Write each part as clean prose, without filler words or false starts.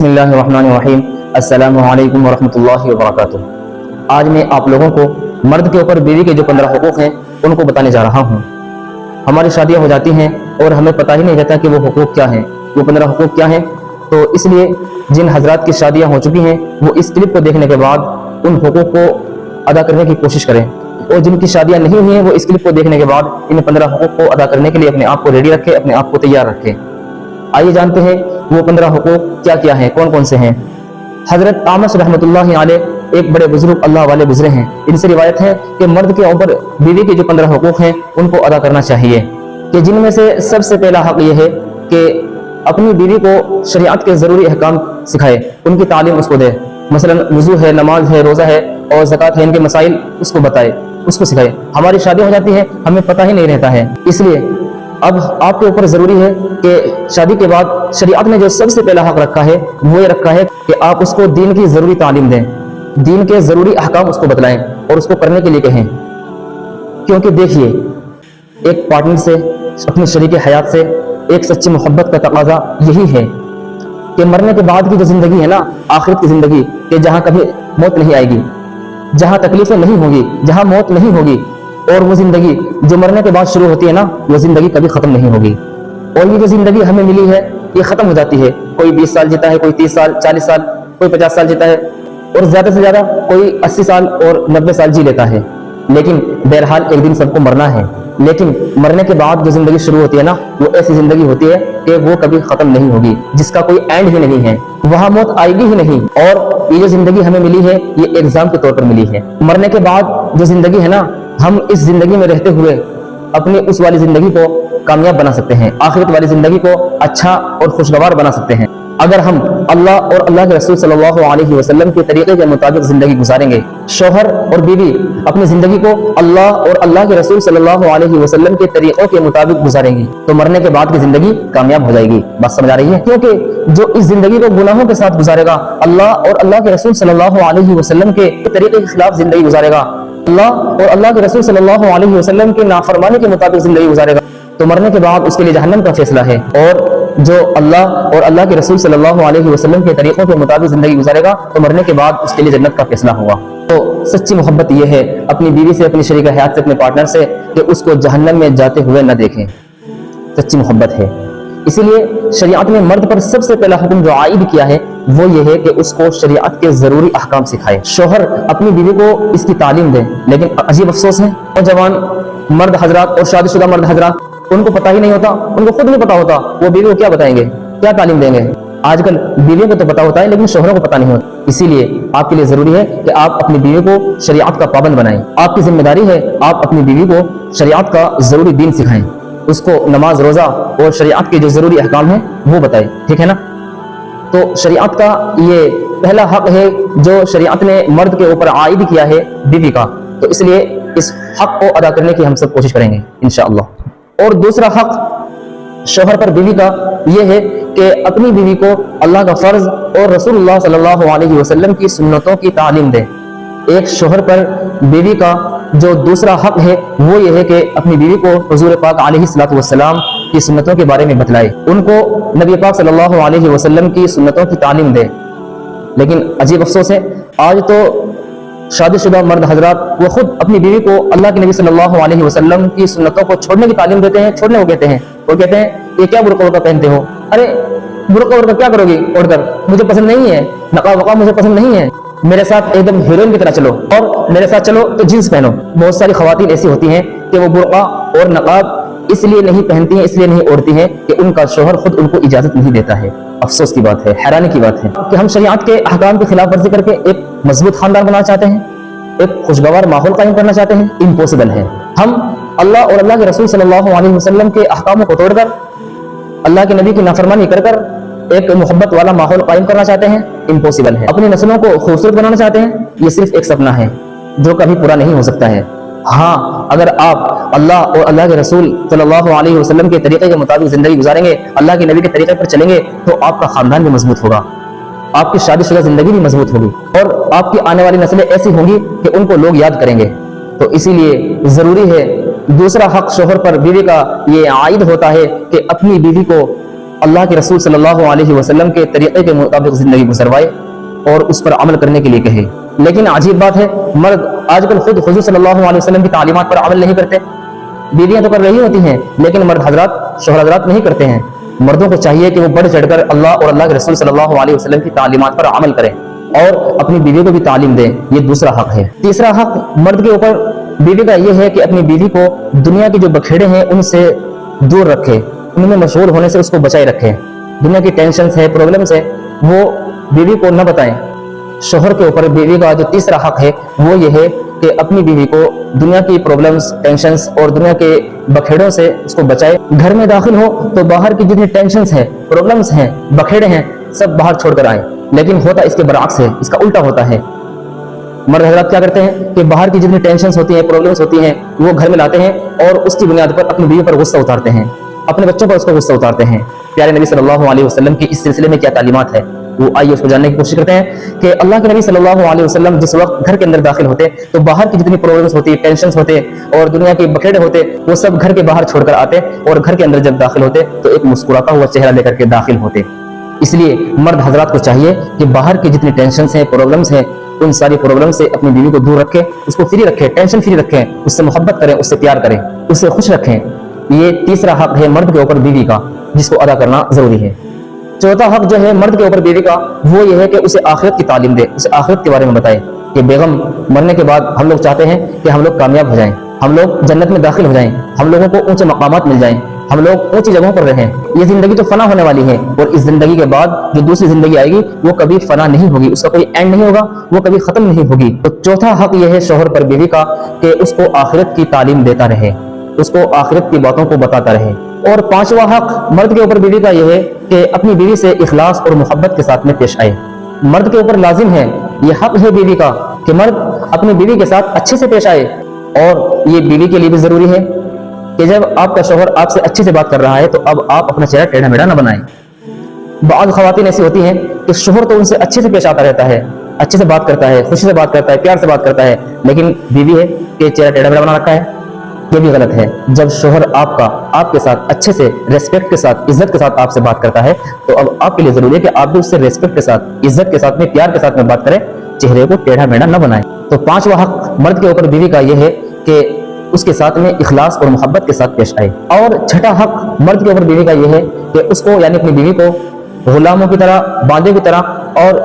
بسم اللہ الرحمن الرحیم۔ السلام علیکم ورحمۃ اللہ وبرکاتہ۔ آج میں آپ لوگوں کو مرد کے اوپر بیوی کے جو 15 حقوق ہیں ان کو بتانے جا رہا ہوں۔ ہماری شادیاں ہو جاتی ہیں اور ہمیں پتہ ہی نہیں رہتا کہ وہ حقوق کیا ہیں، وہ 15 حقوق کیا ہیں۔ تو اس لیے جن حضرات کی شادیاں ہو چکی ہیں وہ اس کلپ کو دیکھنے کے بعد ان حقوق کو ادا کرنے کی کوشش کریں، اور جن کی شادیاں نہیں ہوئی ہیں وہ اس کلپ کو دیکھنے کے بعد ان 15 حقوق کو ادا کرنے کے لیے اپنے آپ کو ریڈی رکھیں، اپنے آپ کو تیار رکھیں۔ آئیے جانتے ہیں وہ 15 حقوق کیا کیا ہیں، کون کون سے ہیں۔ حضرت اعمش رحمۃ اللہ علیہ ایک بڑے بزرگ اللہ والے گزرے ہیں، ان سے روایت ہے کہ مرد کے اوپر بیوی کے جو 15 حقوق ہیں ان کو ادا کرنا چاہیے، کہ جن میں سے سب سے پہلا حق یہ ہے کہ اپنی بیوی کو شریعت کے ضروری احکام سکھائے، ان کی تعلیم اس کو دے، مثلا وضو ہے، نماز ہے، روزہ ہے اور زکوٰۃ ہے، ان کے مسائل اس کو بتائے، اس کو سکھائے۔ ہماری شادی ہو جاتی ہے ہمیں پتہ ہی نہیں رہتا ہے، اس لیے اب آپ کے اوپر ضروری ہے کہ شادی کے بعد شریعت نے جو سب سے پہلا حق رکھا ہے وہ یہ رکھا ہے کہ آپ اس کو دین کی ضروری تعلیم دیں، دین کے ضروری احکام اس کو بتلائیں اور اس کو کرنے کے لیے کہیں۔ کیونکہ دیکھیے، ایک پارٹنر سے، اپنی شریک حیات سے ایک سچی محبت کا تقاضا یہی ہے کہ مرنے کے بعد کی جو زندگی ہے نا، آخرت کی زندگی، کہ جہاں کبھی موت نہیں آئے گی، جہاں تکلیفیں نہیں ہوگی، جہاں موت نہیں ہوگی، اور وہ زندگی جو مرنے کے بعد شروع ہوتی ہے نا، وہ زندگی کبھی ختم نہیں ہوگی۔ اور یہ جو زندگی ہمیں ملی ہے یہ ختم ہو جاتی ہے، کوئی 20 سال جیتا ہے، کوئی 30 سال، 40 سال، کوئی 50 سال جیتا ہے، اور زیادہ سے زیادہ کوئی 80 سال اور 90 سال جی لیتا ہے، لیکن بہرحال ایک دن سب کو مرنا ہے۔ لیکن مرنے کے بعد جو زندگی شروع ہوتی ہے نا، وہ ایسی زندگی ہوتی ہے کہ وہ کبھی ختم نہیں ہوگی، جس کا کوئی اینڈ ہی نہیں ہے، وہاں موت آئے گی ہی نہیں۔ اور یہ جو زندگی ہمیں ملی ہے یہ ایگزام کے طور پر ملی ہے۔ مرنے کے بعد جو زندگی ہے نا، ہم اس زندگی میں رہتے ہوئے اپنی اس والی زندگی کو کامیاب بنا سکتے ہیں، آخرت والی زندگی کو اچھا اور خوشگوار بنا سکتے ہیں، اگر ہم اللہ اور اللہ کے رسول صلی اللہ علیہ وسلم کے طریقے کے مطابق زندگی گزاریں گے۔ شوہر اور بیوی اپنی زندگی کو اللہ اور اللہ کے رسول صلی اللہ علیہ وسلم کے طریقوں کے مطابق گزاریں گی تو مرنے کے بعد کی زندگی کامیاب ہو جائے گی۔ بات سمجھ آ رہی ہے؟ کیونکہ جو اس زندگی کو گناہوں کے ساتھ گزارے گا، اللہ اور اللہ کے رسول صلی اللہ علیہ وسلم کے طریقے کے خلاف زندگی گزارے گا، اللہ اور اللہ کے رسول صلی اللہ علیہ وسلم کے نافرمانی کے مطابق زندگی گزارے گا، تو مرنے کے بعد اس کے لیے جہنم کا فیصلہ ہے۔ اور جو اللہ اور اللہ کے رسول صلی اللہ علیہ وسلم کے طریقوں کے مطابق زندگی گزارے گا تو مرنے کے بعد اس کے لیے جنت کا فیصلہ ہوگا۔ تو سچی محبت یہ ہے اپنی بیوی سے، اپنی شریک حیات سے، اپنے پارٹنر سے، کہ اس کو جہنم میں جاتے ہوئے نہ دیکھیں، سچی محبت ہے۔ اسی لیے شریعت نے مرد پر سب سے پہلا حکم جو عائد کیا ہے وہ یہ ہے کہ اس کو شریعت کے ضروری احکام سکھائے۔ شوہر اپنی بیوی کو اس کی تعلیم دے، لیکن عجیب افسوس ہے نوجوان مرد حضرات اور شادی شدہ مرد حضرات، ان کو پتہ ہی نہیں ہوتا، ان کو خود نہیں پتہ ہوتا وہ بیوی کو کیا بتائیں گے، کیا تعلیم دیں گے۔ آج کل بیویوں کو تو پتہ ہوتا ہے لیکن شوہروں کو پتہ نہیں ہوتا۔ اسی لیے آپ کے لیے ضروری ہے کہ آپ اپنی بیوی کو شریعت کا پابند بنائیں۔ آپ کی ذمہ داری ہے آپ اپنی بیوی کو شریعت کا ضروری دین سکھائیں، اس کو نماز، روزہ اور شریعت کے جو ضروری احکام ہیں وہ بتائیں، ٹھیک ہے نا؟ تو شریعت کا یہ پہلا حق ہے جو شریعت نے مرد کے اوپر عائد کیا ہے بیوی کا، تو اس لیے اس حق کو ادا کرنے کی ہم سب کوشش کریں گے انشاءاللہ۔ اور دوسرا حق شوہر پر بیوی کا یہ ہے کہ اپنی بیوی کو اللہ کا فرض اور رسول اللہ صلی اللہ علیہ وسلم کی سنتوں کی تعلیم دے۔ ایک شوہر پر بیوی کا جو دوسرا حق ہے وہ یہ ہے کہ اپنی بیوی کو حضور پاک علیہ الصلوۃ والسلام کی سنتوں کے بارے میں بتلائے، ان کو نبی پاک صلی اللہ علیہ وسلم کی سنتوں کی تعلیم دے۔ لیکن عجیب افسوس ہے آج تو شادی شدہ مرد حضرات وہ خود اپنی بیوی کو اللہ کے نبی صلی اللہ علیہ وسلم کی سنتوں کو چھوڑنے کی تعلیم دیتے ہیں، چھوڑنے کو کہتے ہیں، وہ کہتے ہیں یہ کیا برقع ورقع پہنتے ہو، ارے برقع ورقع کیا کرو گی اوڑھ کر، مجھے پسند نہیں ہے، نقاب وقاب مجھے پسند نہیں ہے، میرے ساتھ ایک دم ہیروئن کی طرح چلو، اور میرے ساتھ چلو تو جینس پہنو۔ بہت ساری خواتین ایسی ہوتی ہیں کہ وہ برقع اور نقاب اس لیے نہیں پہنتی ہیں، اس لیے نہیں اوڑھتی ہیں کہ ان کا شوہر خود ان کو اجازت نہیں دیتا ہے۔ افسوس کی بات ہے، حیرانی کی بات ہے کہ ہم شریعت کے احکام کی خلاف ورزی کر کے ایک مضبوط خاندان بنانا چاہتے ہیں، ایک خوشگوار ماحول قائم کرنا چاہتے ہیں، امپوسیبل ہے۔ ہم اللہ اور اللہ کے رسول صلی اللہ علیہ وسلم کے احکاموں کو توڑ کر، اللہ کے نبی کی نافرمانی کر کر ایک محبت والا ماحول قائم کرنا چاہتے ہیں، امپوسیبل ہے۔ اپنی نسلوں کو خوبصورت بنانا چاہتے ہیں، یہ صرف ایک سپنا ہے جو کبھی پورا نہیں ہو سکتا ہے۔ ہاں، اگر آپ اللہ اور اللہ کے رسول صلی اللہ علیہ وسلم کے طریقے کے مطابق زندگی گزاریں گے، اللہ کے نبی کے طریقے پر چلیں گے تو آپ کا خاندان بھی مضبوط ہوگا، آپ کی شادی شدہ زندگی بھی مضبوط ہوگی، اور آپ کی آنے والی نسلیں ایسی ہوں گی کہ ان کو لوگ یاد کریں گے۔ تو اسی لیے ضروری ہے دوسرا حق شوہر پر بیوی کا یہ عائد ہوتا ہے کہ اپنی بیوی کو अल्लाह के रसूल सल्लल्लाहु अलैहि वसल्लम के तरीक़े के मुताबिक ज़िंदगी गुजरवाए और उस पर अमल करने के लिए कहे। लेकिन अजीब बात है, मर्द आजकल खुद हुज़ूर सल्लल्लाहु अलैहि वसल्लम की तालीमात पर अमल नहीं करते। बीवियां तो कर रही होती हैं, लेकिन मर्द हजरात, शोहर हजरात नहीं करते हैं। मर्दों को चाहिए कि वो बढ़ चढ़कर अल्लाह और अल्लाह के रसूल सल्लल्लाहु अलैहि वसल्लम की तालीमात पर अमल करें और अपनी बीवी को भी तालीम दें। ये दूसरा हक है। तीसरा हक मर्द के ऊपर बीवी का ये है कि अपनी बीवी को दुनिया की जो बखेड़े हैं उनसे दूर रखे, उनमें मशगूल होने से उसको बचाए रखे। दुनिया की टेंशन है, प्रॉब्लम्स है, वो बीवी को न बताएं। शोहर के ऊपर बीवी का जो तीसरा हक है वो ये है कि अपनी बीवी को दुनिया की प्रॉब्लम्स, टेंशन्स और दुनिया के बखेड़ों से उसको बचाए। घर में दाखिल हो तो बाहर की जितनी टेंशन्स हैं, प्रॉब्लम्स हैं, बखेड़े हैं, सब बाहर छोड़कर आए। लेकिन होता इसके बरअक्स है, इसका उल्टा होता है। मर्द हजरात क्या करते हैं कि बाहर की जितनी टेंशन्स होती हैं, प्रॉब्लम्स होती हैं, वो घर में लाते हैं और उसकी बुनियाद पर अपनी बीवी पर गुस्सा उतारते हैं, अपने बच्चों पर उसको गुस्सा उतारते हैं। प्यारे नबी सल्लल्लाहु अलैहि वसल्लम की इस सिलसिले में क्या तालीमात है, वो आइए उसको जानने की कोशिश करते हैं कि अल्लाह के नबी सल्लल्लाहु अलैहि वसल्लम जिस वक्त घर के अंदर दाखिल होते तो बाहर की जितनी प्रॉब्लम्स होती, टेंशन्स होते और दुनिया के बखेड़े होते, वो सब घर के बाहर छोड़कर आते और घर के अंदर जब दाखिल होते तो एक मुस्कुराता हुआ चेहरा लेकर के दाखिल होते। इसलिए मर्द हजरात को चाहिए कि बाहर की जितनी टेंशन्स हैं, प्रॉब्लम्स हैं, उन सारी प्रॉब्लम से अपनी बीवी को दूर रखें, उसको फ्री रखें, टेंशन फ्री रखें, उससे मोहब्बत करें, उससे प्यार करें, उससे खुश रखें। ये तीसरा हक है मर्द के ऊपर बीवी का, जिसको अदा करना जरूरी है। चौथा हक जो है मर्द के ऊपर बीवी का वो ये है कि उसे आखिरत की तालीम दे, उसे आखिरत के बारे में बताए कि बेगम मरने के बाद हम लोग चाहते हैं कि हम लोग कामयाब हो जाएं, हम लोग जन्नत में दाखिल हो जाएं, हम लोगों को ऊंचे मकामात मिल जाएं, हम लोग ऊंची जगहों पर रहें। ये जिंदगी तो फना होने वाली है और इस जिंदगी के बाद जो दूसरी जिंदगी आएगी वो कभी फना नहीं होगी, उसका कोई एंड नहीं होगा, वो कभी खत्म नहीं होगी। तो चौथा हक ये है शोहर पर बीवी का कि उसको आखिरत की तालीम देता रहे, उसको आखिरत की बातों को बताता रहे। और पांचवा हक मर्द के ऊपर बीवी का यह है कि अपनी बीवी से इखलास और मोहब्बत के साथ में पेश आए। मर्द के ऊपर लाजिम है, ये हक है बीवी का कि मर्द अपनी बीवी के साथ अच्छे से पेश आए। और ये बीवी के लिए भी जरूरी है कि जब आपका शौहर आपसे अच्छे से बात कर रहा है तो अब आप अपना चेहरा टेढ़ा मेढ़ा न बनाएं। बाज़ ख़वातीन ऐसी होती हैं कि शौहर तो उनसे अच्छे से पेश आता रहता है, अच्छे से बात करता है, खुशी से बात करता है, प्यार से बात करता है, लेकिन बीवी है कि चेहरा टेढ़ा मेढ़ा बना रखा है। ये भी गलत है। जब शौहर आपके साथ अच्छे से, रेस्पेक्ट के साथ, इज्जत के साथ आपसे बात करता है तो अब आपके लिए जरूरी है कि आप भी उससे रेस्पेक्ट के साथ, इज्जत के साथ में, प्यार के साथ में बात करें, चेहरे को टेढ़ा मेढ़ा न बनाएं। तो पांचवा हक मर्द के ऊपर बीवी का यह है कि उसके साथ में इखलास और मोहब्बत के साथ पेश आए। और छठा हक मर्द के ऊपर बीवी का यह है कि उसको यानी अपनी बीवी को गुलामों की तरह, बांदे की तरह और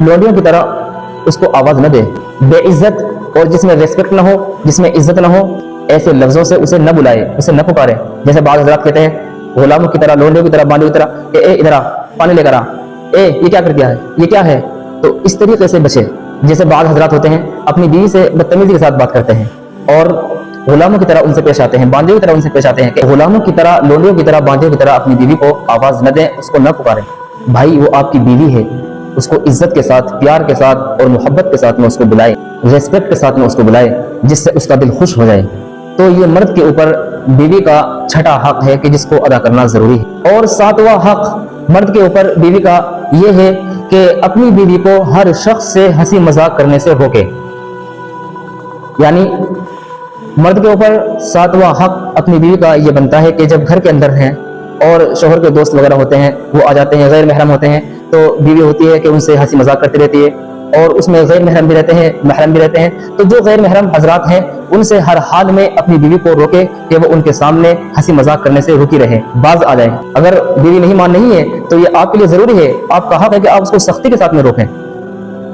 लोडियों की तरह उसको आवाज न दे। बेइज्जत और जिसमें रेस्पेक्ट न हो, जिसमें इज्जत न हो, ऐसे लफ्जों से उसे न बुलाए, उसे न पुकारे। जैसे बाज़ हज़रात कहते हैं गुलामों की तरह, लोडियों की तरह, बांदों की तरह, ए इधर आ, पानी लेकर आ, ए ये क्या कर दिया है, ये क्या है। तो इस तरीके से बचे। जैसे बाज़ हज़रात होते हैं अपनी बीवी से बदतमीजी के साथ बात करते हैं और गुलामों की तरह उनसे पेश आते हैं, बांदियों की तरह उनसे पेश आते हैं। कि गुलामों की तरह, लोंडियों की तरह, बांदियों की तरह अपनी बीवी को आवाज न दें, उसको न पुकारें। भाई वो आपकी बीवी है, उसको इज्जत के साथ, प्यार के साथ और मोहब्बत के साथ में उसको बुलाए, रेस्पेक्ट के साथ में उसको बुलाए, जिससे उसका दिल खुश हो जाए। तो ये मर्द के ऊपर बीवी का छठा हक है कि जिसको अदा करना जरूरी है। और सातवां हक मर्द के ऊपर बीवी का ये है कि अपनी बीवी को हर शख्स से हंसी मजाक करने से रोके। यानी मर्द के ऊपर सातवां हक अपनी बीवी का ये बनता है कि जब घर के अंदर हैं और शोहर के दोस्त वगैरह होते हैं, वो आ जाते हैं, गैर महरम होते हैं, तो बीवी होती है कि उनसे हंसी मजाक करती रहती है। और उसमें गैर महरम भी रहते हैं, महरम भी रहते हैं। तो जो गैर महरम हजरात हैं उनसे हर हाल में अपनी बीवी को रोके कि वो उनके सामने हंसी मजाक करने से रुकी रहे, बाज आ जाए। अगर बीवी नहीं मान रही है तो ये आपके लिए जरूरी है, आपका हक है कि आप उसको सख्ती के साथ में रोकें,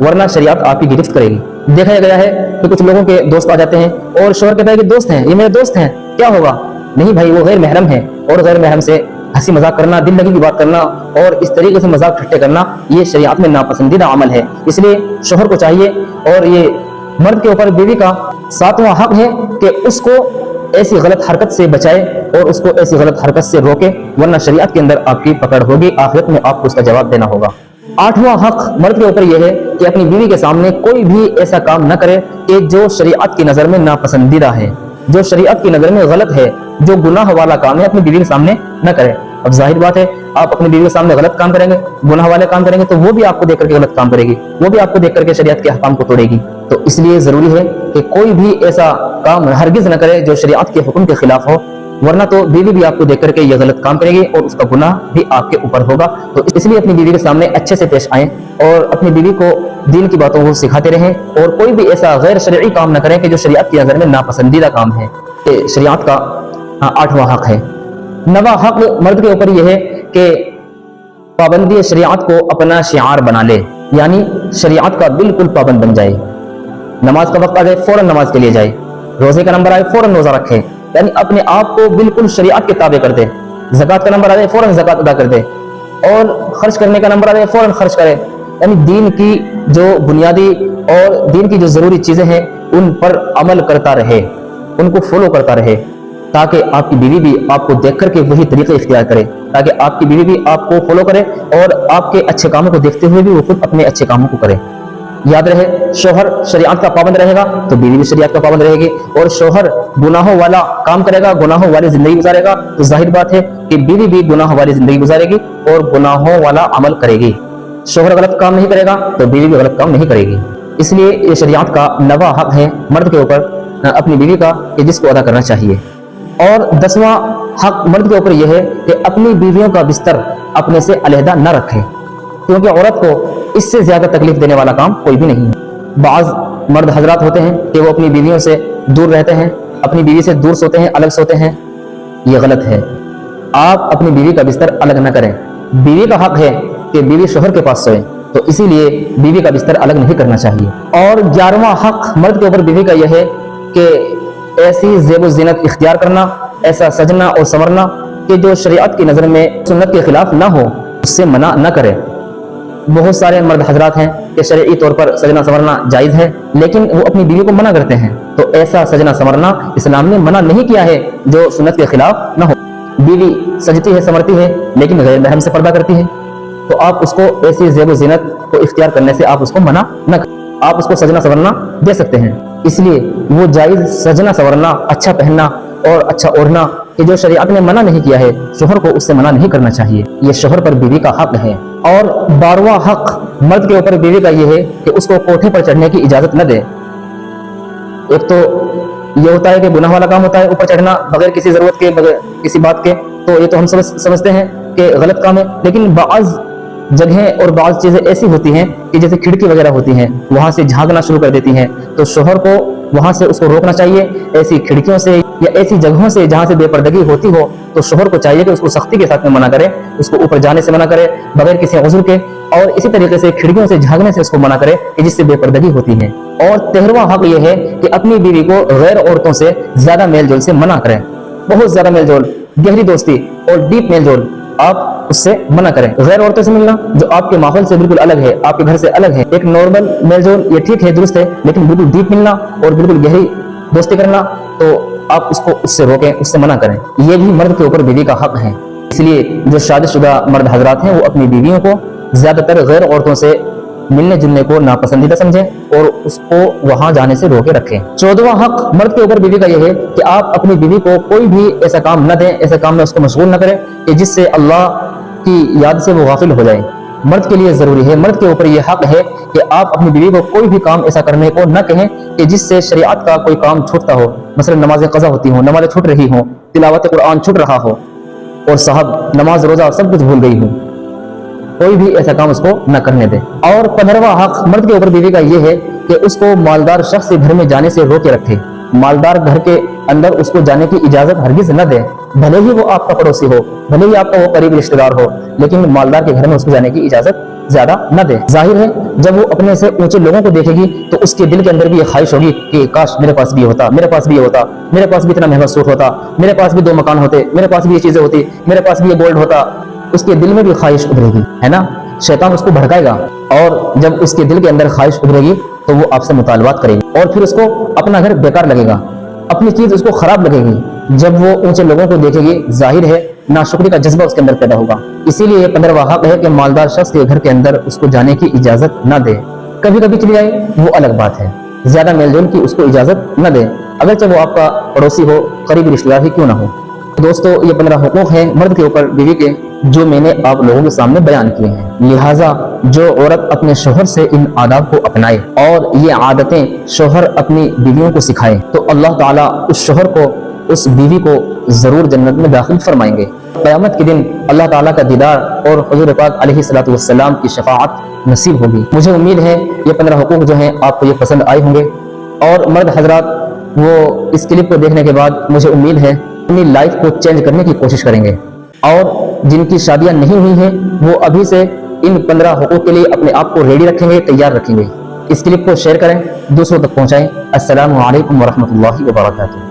वरना शरीयत आपकी गिरफ्त करेगी। देखा गया है कि कुछ लोगों के दोस्त आ जाते हैं और शोहर कहता है कि दोस्त हैं, ये मेरे दोस्त हैं, क्या होगा। नहीं भाई, वो गैर महरम है और गैर महरम से हंसी मजाक करना, दिल लगी की बात करना और इस तरीके से मजाक ठट्टे करना, ये शरीयत में नापसंदीदा अमल है। इसलिए शोहर को चाहिए, और ये मर्द के ऊपर बीवी का सातवां हक है कि उसको ऐसी गलत हरकत से बचाए और उसको ऐसी गलत हरकत से रोके, वरना शरीयत के अंदर आपकी पकड़ होगी, आखिरत में आपको उसका जवाब देना होगा। आठवां हक मर्द के ऊपर यह है कि अपनी बीवी के सामने कोई भी ऐसा काम न करे कि जो शरीयत की नजर में नापसंदीदा है, जो शरीयत की नजर में गलत है, जो गुनाह वाला काम है, अपनी बीवी के सामने न करे। अब जाहिर बात है, आप अपनी बीवी के सामने गलत काम करेंगे, गुनाह वाले काम करेंगे, तो वो भी आपको देख करके गलत काम करेगी, वो भी आपको देख करके शरीयत के अहकाम को तोड़ेगी। तो इसलिए जरूरी है कि कोई भी ऐसा काम हरगिज न करे जो शरीयत के हुक्म के खिलाफ हो, वरना तो बीवी भी आपको देख करके ये गलत काम करेगी और उसका गुनाह भी आपके ऊपर होगा। तो इसलिए अपनी बीवी के सामने अच्छे से पेश आएं और अपनी बीवी को दीन की बातों को सिखाते रहें और कोई भी ऐसा गैर शरई काम न करें कि जो शरीयत की नज़र में नापसंदीदा काम है। ये शरीयत का 8वां हक है। 9वां हक मर्द के ऊपर यह है कि पाबंदी शरीयत को अपना शिआर बना ले, यानी शरीयत का बिल्कुल पाबंद बन जाए। नमाज का वक्त आ जाए फौरन नमाज के लिए जाए, रोजे का नंबर आए फौरन रोजा रखे, यानी अपने आप को बिल्कुल शरीयत के ताबे कर दे। ज़कात का नंबर आ जाए फौरन ज़कात अदा कर दे और खर्च करने का नंबर आ जाए फौरन खर्च करे, यानी दीन की जो बुनियादी और दीन की जो जरूरी चीजें हैं उन पर अमल करता रहे, उनको फॉलो करता रहे, ताकि आपकी बीवी भी आपको देख करके वही तरीके इख्तियार करे, ताकि आपकी बीवी भी आपको फॉलो करे और आपके अच्छे कामों को देखते हुए भी वो खुद अपने अच्छे कामों को करे। याद रहे, शोहर शरीयत का पाबंद रहेगा तो बीवी भी शरीयत का पाबंद रहेगी, और शोहर गुनाहों वाला काम करेगा, गुनाहों वाली जिंदगी गुजारेगा, तो जाहिर बात है कि बीवी भी गुनाहों वाली जिंदगी गुजारेगी और गुनाहों वाला अमल करेगी। शोहर गलत काम नहीं करेगा तो बीवी भी गलत काम नहीं करेगी। इसलिए ये शरीयत का 9वां हक है मर्द के ऊपर अपनी बीवी का, कि जिसको अदा करना चाहिए। और 10वां हक मर्द के ऊपर यह है कि अपनी बीवियों का बिस्तर अपने से अलहदा न रखे, क्योंकि औरत को इससे ज्यादा तकलीफ देने वाला काम कोई भी नहीं है। बाज मर्द हजरात होते हैं कि वो अपनी बीवियों से दूर रहते हैं, अपनी बीवी से दूर सोते हैं, अलग सोते हैं। ये गलत है। आप अपनी बीवी का बिस्तर अलग न करें। बीवी का हक है कि बीवी शोहर के पास सोए, तो इसीलिए बीवी का बिस्तर अलग नहीं करना चाहिए। और 11वां हक मर्द के ऊपर बीवी का यह है कि ऐसी ज़ेब ज़ीनत इख्तियार करना, ऐसा सजना और संवरना कि जो शरीयत की नज़र में सुन्नत के खिलाफ ना हो, उससे मना न करे। बहुत सारे मर्द हजरात हैं कि शरई तौर पर सजना संवरना जायज़ है, लेकिन वो अपनी बीवी को मना करते हैं। तो ऐसा सजना संवरना इस्लाम ने मना नहीं किया है जो सुन्नत के खिलाफ न हो। बीवी सजती है, संवरती है, लेकिन गैर महरम से पर्दा करती है, तो आप उसको ऐसी ज़ेब ज़ीनत को इख्तियार करने से आप उसको मना न करें। आप उसको सजना संवरना दे सकते हैं। इसलिए वो जायज़ सजना संवरना, अच्छा पहनना और अच्छा ओढ़ना कि जो शरीयत ने मना नहीं किया है, शोहर को उससे मना नहीं करना चाहिए। ये शोहर पर बीवी का हक है। और 12वां हक मर्द के ऊपर बीवी का यह है कि उसको कोठे पर चढ़ने की इजाजत न दे। एक तो ये होता है कि गुनाह वाला काम होता है ऊपर चढ़ना बगैर किसी जरूरत के, बगैर किसी बात के, तो ये तो हम समझते हैं कि गलत काम है। लेकिन बाज़ जगहें और बाज़ चीजें ऐसी होती हैं कि जैसे खिड़की वगैरह होती हैं, वहां से झांकना शुरू कर देती हैं, तो शोहर को वहां से उसको रोकना चाहिए। ऐसी खिड़कियों से या ऐसी जगहों से जहां से बेपर्दगी होती हो, तो शोहर को चाहिए कि उसको सख्ती के साथ में मना करे, उसको ऊपर जाने से मना करे बगैर किसी उज़्र के, और इसी तरीके से खिड़कियों से झांकने से उसको मना करे कि जिससे बेपर्दगी होती है। और 13वां हक यह है कि अपनी बीवी को गैर औरतों से ज्यादा मेलजोल से मना करें। बहुत ज्यादा मेलजोल, गहरी दोस्ती और डीप मेलजोल आप उससे मना करें। गैर औरतों से मिलना जो आपके माहौल से बिल्कुल अलग है, आपके घर से अलग है, एक नॉर्मल मेलजोल ये ठीक है, दुरुस्त है, लेकिन बिल्कुल डीप मिलना और बिल्कुल गहरी दोस्ती करना, तो आप उसको उससे रोकें, उससे मना करें। ये भी मर्द के ऊपर बीवी का हक है। इसलिए जो शादीशुदा मर्द हजरात हैं वो अपनी बीवियों को ज्यादातर गैर औरतों से मिलने जुलने को नापसंदीदा समझें और उसको वहां जाने से रोके रखें। 14वां हक मर्द के ऊपर बीवी का यह है कि आप अपनी बीवी को कोई भी ऐसा काम न दें, ऐसे काम में उसको मशगूल न करें कि जिससे अल्लाह की याद से वो गाफिल हो जाए। मर्द के लिए जरूरी है, मर्द के ऊपर यह हक है कि आप अपनी बीवी को कोई भी काम ऐसा करने को न कहें कि जिससे शरीयत का कोई काम छूटता हो। मसलन नमाजें कज़ा होती हो, नमाजें छूट रही हो, तिलावत कुरान छूट रहा हो और साहब नमाज रोजा सब कुछ भूल गई हो, कोई भी ऐसा काम उसको न करने दे। और 15वां हक मर्द के ऊपर बीवी का यह है कि उसको मालदार शख्स से घर में जाने से रोके रखे। मालदार घर के अंदर उसको जाने की इजाजत हरगिज न दे, भले ही वो आपका पड़ोसी हो, भले ही आपका वो करीबी रिश्तेदार हो, लेकिन मालदार के घर में उसको जाने की इजाजत ज्यादा न दे। जाहिर है जब वो अपने से ऊंचे लोगों को देखेगी तो उसके दिल के अंदर भी ये ख्वाहिश होगी कि काश मेरे पास भी होता, मेरे पास भी ये होता, मेरे पास भी इतना महंगा सूट होता, मेरे पास भी 2 मकान होते, मेरे पास भी ये चीजें होती, मेरे पास भी ये गोल्ड होता। उसके दिल में भी ख्वाहिश उभरेगी, है ना। शैतान उसको भड़काएगा और जब उसके दिल के अंदर ख्वाहिश उभरेगी तो वो आपसे मुतालबात करेगी और फिर उसको अपना घर बेकार लगेगा, अपनी चीज उसको खराब लगेगी। जब वो ऊंचे लोगों को देखेगी जाहिर है नाशुक्री का जज्बा उसके अंदर पैदा होगा। इसीलिए 15वां हक है कि मालदार शख्स के घर के अंदर उसको जाने की इजाजत न दे। कभी कभी चली जाए वो अलग बात है, ज्यादा मेलजोल की उसको इजाजत न दे, अगरचे वो आपका पड़ोसी हो, करीबी रिश्तेदार ही क्यों ना हो। दोस्तों ये 15 हुकूक हैं मर्द के ऊपर बीवी के, जो मैंने आप लोगों के सामने बयान किए हैं। लिहाजा जो औरत अपने शोहर से इन आदाब को अपनाए और ये आदतें शोहर अपनी बीवियों को सिखाए तो अल्लाह ताला उस शोहर को اس بیوی کو ضرور جنت میں داخل فرمائیں گے۔ قیامت کے دن اللہ تعالیٰ کا دیدار اور حضور پاک علیہ الصلوۃ والسلام کی شفاعت نصیب ہوگی۔ مجھے امید ہے یہ 15 حقوق جو ہیں آپ کو یہ پسند آئے ہوں گے، اور مرد حضرات وہ اس کلپ کو دیکھنے کے بعد مجھے امید ہے اپنی لائف کو چینج کرنے کی کوشش کریں گے، اور جن کی شادیاں نہیں ہوئی ہیں وہ ابھی سے ان 15 حقوق کے لیے اپنے آپ کو ریڈی رکھیں گے، تیار رکھیں گے۔ اس کلپ کو شیئر کریں، دوسروں تک پہنچائیں۔ السلام علیکم ورحمۃ اللہ وبرکاتہ۔